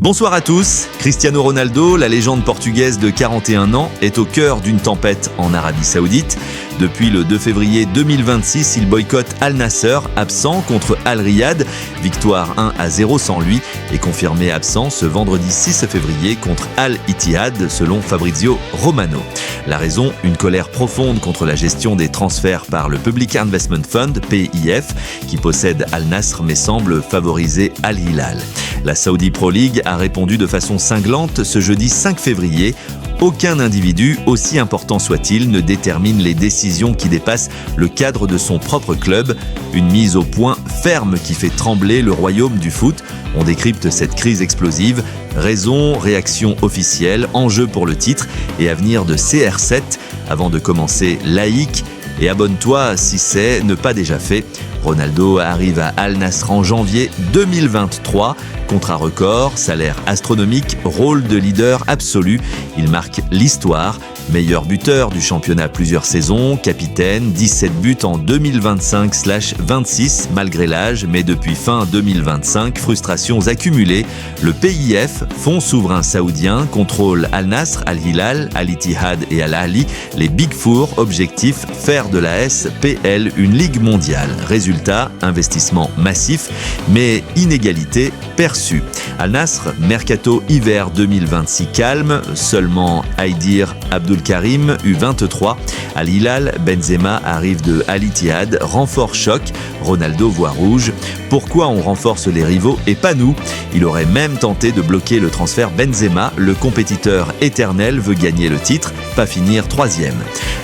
Bonsoir à tous. Cristiano Ronaldo, la légende portugaise de 41 ans, est au cœur d'une tempête en Arabie Saoudite. Depuis le 2 février 2026, il boycotte Al Nassr, absent contre Al Riyad. Victoire 1-0 sans lui et confirmé absent ce vendredi 6 février contre Al Ittihad, selon Fabrizio Romano. La raison, une colère profonde contre la gestion des transferts par le Public Investment Fund, PIF, qui possède Al Nassr mais semble favoriser Al Hilal. La Saudi Pro League a répondu de façon cinglante ce jeudi 5 février. Aucun individu, aussi important soit-il, ne détermine les décisions qui dépassent le cadre de son propre club. Une mise au point ferme qui fait trembler le royaume du foot. On décrypte cette crise explosive. Raison, réaction officielle, enjeu pour le titre et avenir de CR7. Avant de commencer, laïque et abonne-toi si c'est ne pas déjà fait. Ronaldo arrive à Al Nassr en janvier 2023. Contrat record, salaire astronomique, rôle de leader absolu. Il marque l'histoire. Meilleur buteur du championnat plusieurs saisons, capitaine, 17 buts en 2025/26 malgré l'âge, mais depuis fin 2025, frustrations accumulées. Le PIF, fonds souverain saoudien, contrôle Al Nassr, Al Hilal, Al Ittihad et Al Ahly, les Big Four, objectif faire de la SPL une ligue mondiale. Résultat, investissement massif, mais inégalité perçue. Al Nassr, mercato hiver 2026 calme, seulement Aidir Abdulkarim, U23. Al Hilal, Benzema arrive de Al Ittihad, renfort choc, Ronaldo voit rouge. Pourquoi on renforce les rivaux et pas nous ? Il aurait même tenté de bloquer le transfert Benzema, le compétiteur éternel veut gagner le titre, pas finir troisième.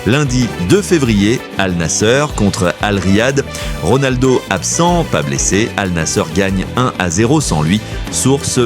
Lundi 2 février, Al Nassr contre Al Riyad. Ronaldo absent, pas blessé, Al Nassr gagne 1-0 sans lui. Source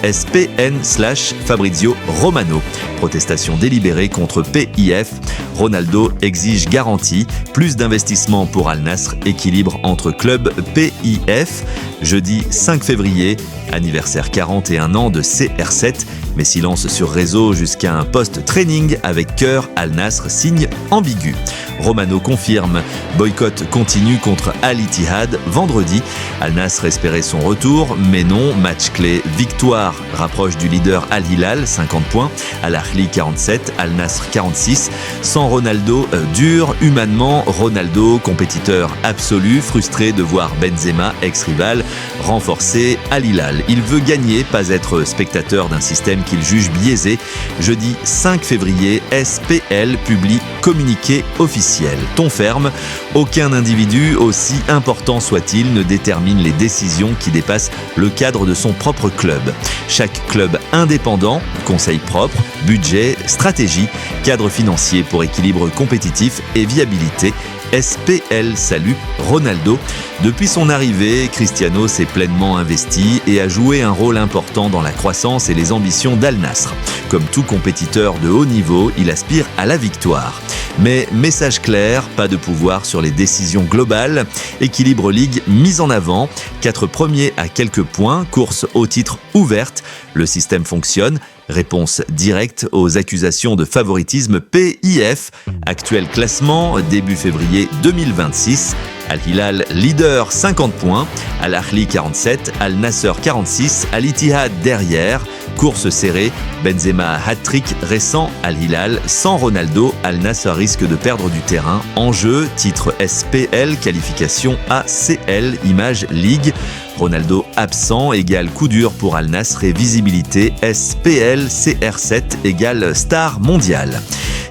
ESPN/Fabrizio Romano. Protestation délibérée contre PIF. Ronaldo exige garantie, plus d'investissement pour Al Nassr, équilibre entre club PIF. Jeudi 5 février, anniversaire 41 ans de CR7, mais silence sur réseau jusqu'à un post-training avec cœur, Al Nassr signe ambigu. Romano confirme, boycott continue contre Al Ittihad vendredi. Al Nassr espérait son retour, mais non, match clé, victoire, rapproche du leader Al Hilal, 50 points, Al Ahly 47, Al Nassr 46. Sans Ronaldo, dur humainement, Ronaldo, compétiteur absolu, frustré de voir Benzema, ex-rival, renforcer Al Hilal. Il veut gagner, pas être spectateur d'un système qu'il juge biaisé. Jeudi 5 février, SPL publie communiqué officiel. Ton ferme, aucun individu, aussi important soit-il, ne détermine les décisions qui dépassent le cadre de son propre club. Chaque club indépendant, conseil propre, budget, stratégie, cadre financier pour équilibre compétitif et viabilité. SPL salue Ronaldo. Depuis son arrivée, Cristiano s'est pleinement investi et a joué un rôle important dans la croissance et les ambitions d'Al Nassr. Comme tout compétiteur de haut niveau, il aspire à la victoire. Mais message clair, pas de pouvoir sur les décisions globales. Équilibre Ligue mise en avant. 4 premiers à quelques points, course au titre ouverte. Le système fonctionne. Réponse directe aux accusations de favoritisme PIF. Actuel classement, début février 2026. Al Hilal leader 50 points, Al Ahly 47, Al Nassr 46, Al Ittihad derrière. Course serrée, Benzema hat-trick récent, Al Hilal sans Ronaldo, Al Nassr risque de perdre du terrain. Enjeu, titre SPL, qualification ACL, image Ligue. Ronaldo absent égale coup dur pour Al Nassr et visibilité SPL CR7 égale star mondiale.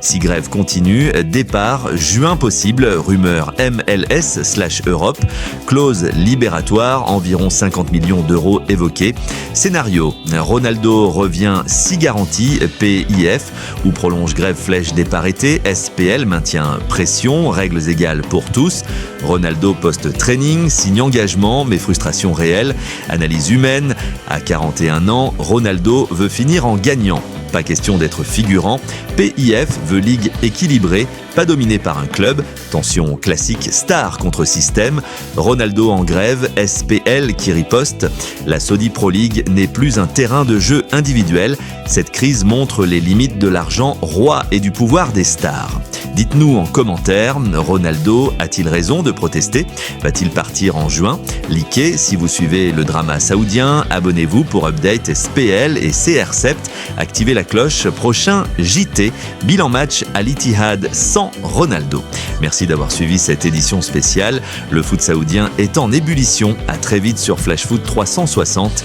Si grève continue, départ juin possible, rumeur MLS/Europe, clause libératoire, environ 50 millions d'euros évoqués. Scénario, Ronaldo revient si garantie, PIF, ou prolonge grève flèche départ été, SPL maintient pression, règles égales pour tous. Ronaldo post-training, signe engagement, mais frustration réelle. Analyse humaine, à 41 ans, Ronaldo veut finir en gagnant. Pas question d'être figurant. PIF veut ligue équilibrée. pas dominé par un club, tension classique star contre système, Ronaldo en grève, SPL qui riposte. La Saudi Pro League n'est plus un terrain de jeu individuel. Cette crise montre les limites de l'argent roi et du pouvoir des stars. Dites-nous en commentaire, Ronaldo a-t-il raison de protester? Va-t-il partir en juin? Likez si vous suivez le drama saoudien, abonnez-vous pour update SPL et CR7, activez la cloche, prochain JT, bilan match à l'Ittihad sans Ronaldo. Merci d'avoir suivi cette édition spéciale, le foot saoudien est en ébullition, à très vite sur Flash Foot 360.